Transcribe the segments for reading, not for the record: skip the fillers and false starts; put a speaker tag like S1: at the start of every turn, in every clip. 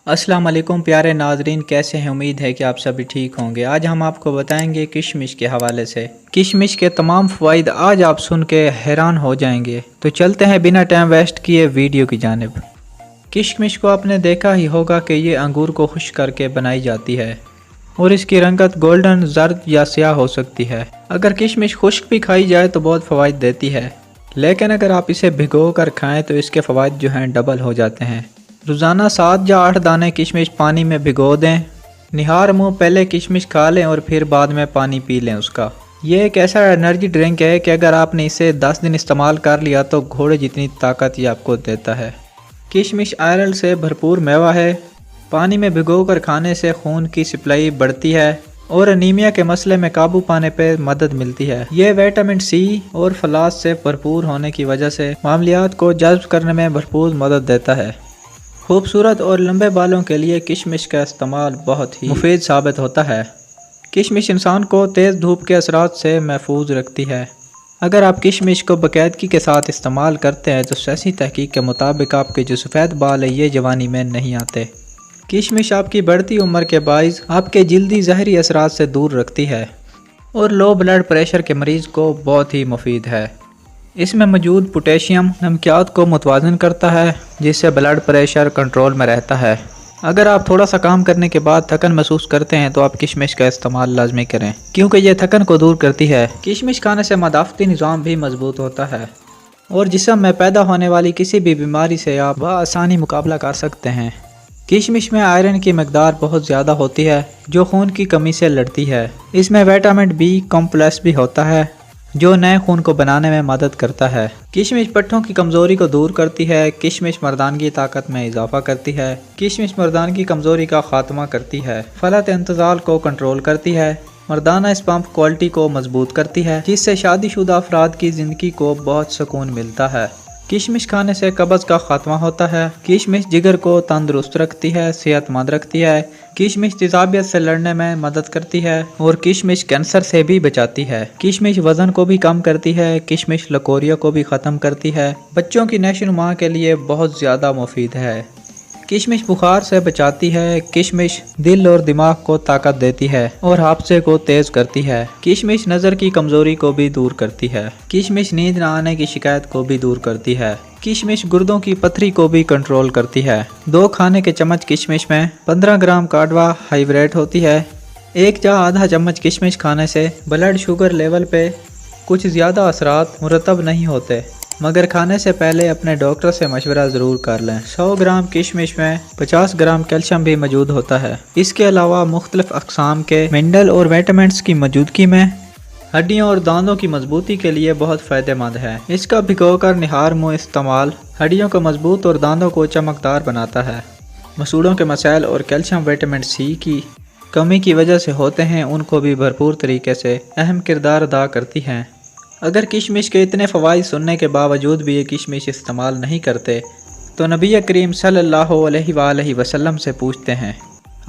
S1: अस्सलाम वालेकुम प्यारे नाजरीन, कैसे हैं? उम्मीद है कि आप सभी ठीक होंगे। आज हम आपको बताएंगे किशमिश के हवाले से किशमिश के तमाम फ़वाइद आज आप सुन के हैरान हो जाएंगे। तो चलते हैं बिना टाइम वेस्ट किए वीडियो की जानिब। किशमिश को आपने देखा ही होगा कि ये अंगूर को खुश्क करके बनाई जाती है और इसकी रंगत गोल्डन, जर्द या स्याह हो सकती है। अगर किशमिश खुश्क भी खाई जाए तो बहुत फ़वाइद देती है, लेकिन अगर आप इसे भिगो कर खाएँ तो इसके फ़वाइद जो हैं डबल हो जाते हैं। रोज़ाना 7 या 8 दाने किशमिश पानी में भिगो दें। निहार मुँह पहले किशमिश खा लें और फिर बाद में पानी पी लें उसका। ये एक ऐसा एनर्जी ड्रिंक है कि अगर आपने इसे 10 दिन इस्तेमाल कर लिया तो घोड़े जितनी ताकत ये आपको देता है। किशमिश आयरन से भरपूर मेवा है। पानी में भिगोकर खाने से खून की सप्लाई बढ़ती है और अनीमिया के मसले में काबू पाने पर मदद मिलती है। ये विटामिन सी और फलास से भरपूर होने की वजह से मामलियात को जज़्ब करने में भरपूर मदद देता है। खूबसूरत और लंबे बालों के लिए किशमिश का इस्तेमाल बहुत ही मुफीद साबित होता है। किशमिश इंसान को तेज़ धूप के असरात से महफूज रखती है। अगर आप किशमिश को बाकायदगी के साथ इस्तेमाल करते हैं तो सियासी तहकीक के मुताबिक आपके जो सफ़ेद बाल है ये जवानी में नहीं आते। किशमिश आपकी बढ़ती उम्र के बाइस आपके जल्दी ज़हरी असरात से दूर रखती है और लो ब्लड प्रेशर के मरीज़ को बहुत ही मुफीद है। इसमें मौजूद पोटेशियम नमकियात को मुतवाज़न करता है, जिससे ब्लड प्रेशर कंट्रोल में रहता है। अगर आप थोड़ा सा काम करने के बाद थकन महसूस करते हैं तो आप किशमिश का इस्तेमाल लाजमी करें, क्योंकि यह थकन को दूर करती है। किशमिश खाने से मदाफ़ती निज़ाम भी मजबूत होता है और जिस्म में पैदा होने वाली किसी भी बीमारी से आप बआसानी मुकाबला कर सकते हैं। किशमिश में आयरन की मकदार बहुत ज़्यादा होती है जो खून की कमी से लड़ती है। इसमें विटामिन बी कॉम्प्लेक्स भी होता है जो नए खून को बनाने में मदद करता है। किशमिश पट्ठों की कमज़ोरी को दूर करती है। किशमिश मर्दानगी ताकत में इजाफा करती है। किशमिश मर्दानगी कमज़ोरी का खात्मा करती है। फलत इंतज़ाल को कंट्रोल करती है। मर्दाना स्पर्म क्वालिटी को मजबूत करती है, जिससे शादीशुदा अफराद की ज़िंदगी को बहुत सुकून मिलता है। किशमिश खाने से कब्ज़ का खात्मा होता है। किशमिश जिगर को तंदुरुस्त रखती है, सेहतमंद रखती है। किशमिश तेज़ाबियत से लड़ने में मदद करती है और किशमिश कैंसर से भी बचाती है। किशमिश वज़न को भी कम करती है। किशमिश लकोरिया को भी ख़त्म करती है। बच्चों की नशोनुमा के लिए बहुत ज़्यादा मुफीद है। किशमिश बुखार से बचाती है। किशमिश दिल और दिमाग को ताकत देती है और हादसे को तेज़ करती है। किशमिश नज़र की कमज़ोरी को भी दूर करती है। किशमिश नींद न आने की शिकायत को भी दूर करती है। किशमिश गुर्दों की पथरी को भी कंट्रोल करती है। 2 खाने के चम्मच किशमिश में 15 ग्राम कार्बोहाइड्रेट होती है। 1 या आधा चम्मच किशमिश खाने से ब्लड शुगर लेवल पे कुछ ज़्यादा असरात मुरतब नहीं होते, मगर खाने से पहले अपने डॉक्टर से मशवरा ज़रूर कर लें। 100 ग्राम किशमिश में 50 ग्राम कैल्शियम भी मौजूद होता है। इसके अलावा मुख्तलिफ अक़साम के मिनरल और विटामिन्स की मौजूदगी में हड्डियों और दांतों की मजबूती के लिए बहुत फ़ायदेमंद है। इसका भिगोकर निहार मुँह इस्तेमाल हड्डियों को मजबूत और दांतों को चमकदार बनाता है। मसूड़ों के मसाइल और कैल्शियम विटामिन सी की कमी की वजह से होते हैं, उनको भी भरपूर तरीके से अहम किरदार अदा करती हैं। अगर किशमिश के इतने फ़वाइद सुनने के बावजूद भी ये किशमिश इस्तेमाल नहीं करते तो नबी करीम सल्लल्लाहु अलैहि वसल्लम से पूछते हैं।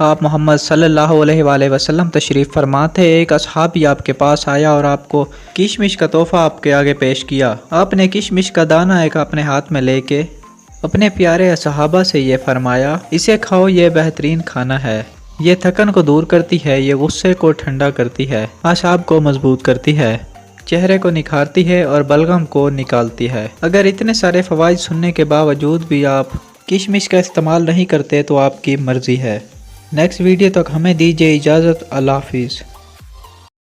S1: आप मोहम्मद सल्लल्लाहु अलैहि वसल्लम तशरीफ़ फरमा थे। एक असहाबी आपके पास आया और आपको किशमिश का तोहफ़ा आपके आगे पेश किया। आपने किशमिश का दाना एक अपने हाथ में लेके अपने प्यारे सहाबा से ये फरमाया, इसे खाओ, ये बेहतरीन खाना है। ये थकन को दूर करती है, ये गुस्से को ठंडा करती है, आसाब को मजबूत करती है, चेहरे को निखारती है और बलगम को निकालती है। अगर इतने सारे फ़वाइद सुनने के बावजूद भी आप किशमिश का इस्तेमाल नहीं करते तो आपकी मर्ज़ी है। नेक्स्ट वीडियो तक हमें दीजिए इजाज़त। अल्लाह हाफिज़।